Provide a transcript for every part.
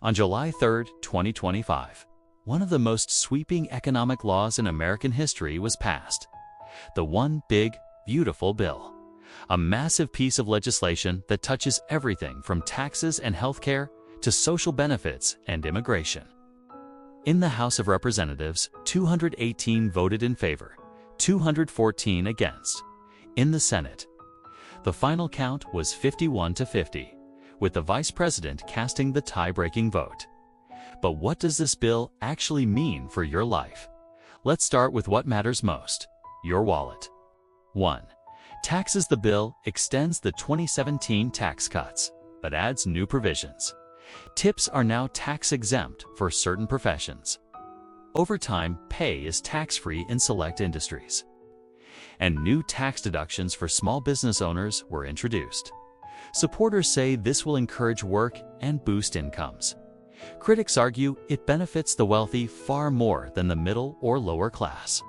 On July 3, 2025, one of the most sweeping economic laws in American history was passed. The One Big, Beautiful Bill. A massive piece of legislation that touches everything from taxes and healthcare to social benefits and immigration. In the House of Representatives, 218 voted in favor, 214 against. In the Senate, the final count was 51-50, with the Vice President casting the tie-breaking vote. But what does this bill actually mean for your life? Let's start with what matters most: your wallet. 1. Taxes. The bill extends the 2017 tax cuts, but adds new provisions. Tips are now tax-exempt for certain professions. Overtime pay is tax-free in select industries. And new tax deductions for small business owners were introduced. Supporters say this will encourage work and boost incomes. Critics argue it benefits the wealthy far more than the middle or lower class.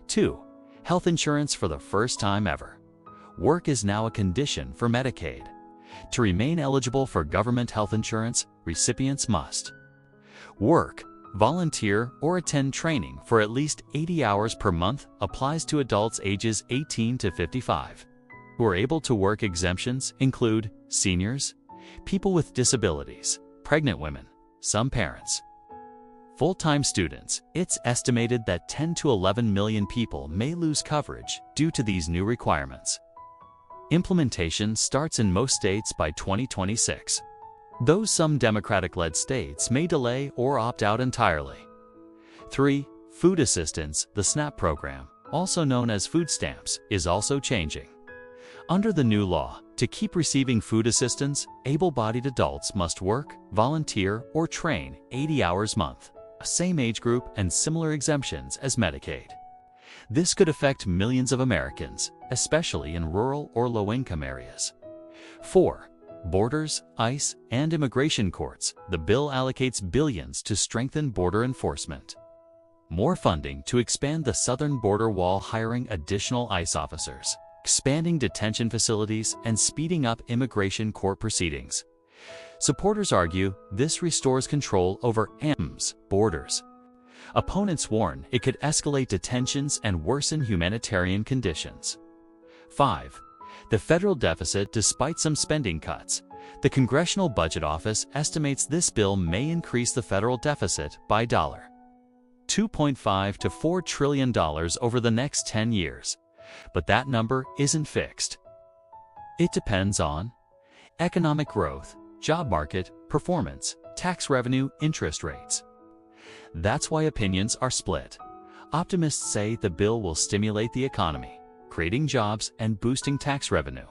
2. Health insurance for the first time ever. Work is now a condition for Medicaid. To remain eligible for government health insurance, recipients must work, volunteer, or attend training for at least 80 hours per month. Applies to adults ages 18 to 55. Who are able to work. Exemptions include seniors, people with disabilities, pregnant women, some parents. Full-time students. It's estimated that 10 to 11 million people may lose coverage due to these new requirements. Implementation starts in most states by 2026, though some Democratic-led states may delay or opt out entirely. 3. Food assistance. The SNAP program, also known as food stamps, is also changing. Under the new law, to keep receiving food assistance, able-bodied adults must work, volunteer, or train 80 hours a month, a same age group and similar exemptions as Medicaid. This could affect millions of Americans, especially in rural or low-income areas. 4. Borders, ICE, and immigration courts. The bill allocates billions to strengthen border enforcement. More funding to expand the southern border wall, hiring additional ICE officers, expanding detention facilities, and speeding up immigration court proceedings. Supporters argue this restores control over AM's borders. Opponents warn it could escalate detentions and worsen humanitarian conditions. 5. The federal deficit. Despite some spending cuts, the Congressional Budget Office estimates this bill may increase the federal deficit by $2.5 to $4 trillion over the next 10 years. But that number isn't fixed. It depends on economic growth, job market, performance, tax revenue, interest rates. That's why opinions are split. Optimists say the bill will stimulate the economy, creating jobs and boosting tax revenue,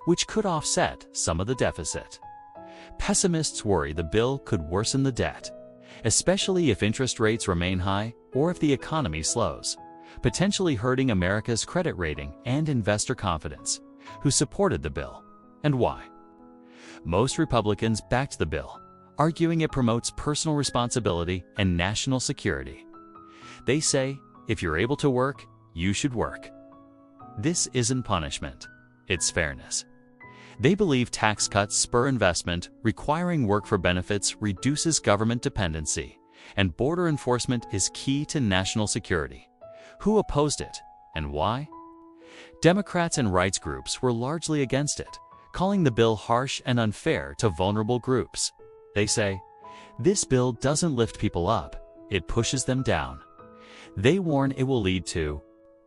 which could offset some of the deficit. Pessimists worry the bill could worsen the debt, especially if interest rates remain high or if the economy slows, potentially hurting America's credit rating and investor confidence. Who supported the bill, and why? Most Republicans backed the bill, arguing it promotes personal responsibility and national security. They say, if you're able to work, you should work. This isn't punishment, it's fairness. They believe tax cuts spur investment, requiring work for benefits reduces government dependency, and border enforcement is key to national security. Who opposed it, and why? Democrats and rights groups were largely against it, calling the bill harsh and unfair to vulnerable groups. They say, this bill doesn't lift people up, it pushes them down. They warn it will lead to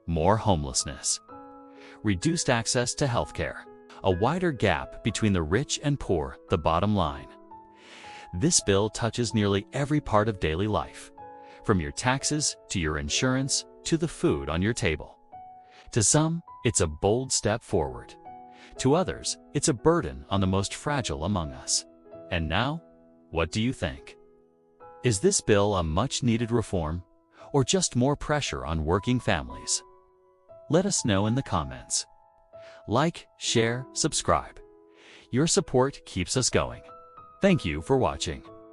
more homelessness, reduced access to healthcare, a wider gap between the rich and poor. The bottom line: this bill touches nearly every part of daily life, from your taxes to your insurance to the food on your table. To some, it's a bold step forward. To others, it's a burden on the most fragile among us. And now, what do you think? Is this bill a much-needed reform, or just more pressure on working families? Let us know in the comments. Like, share, subscribe. Your support keeps us going. Thank you for watching.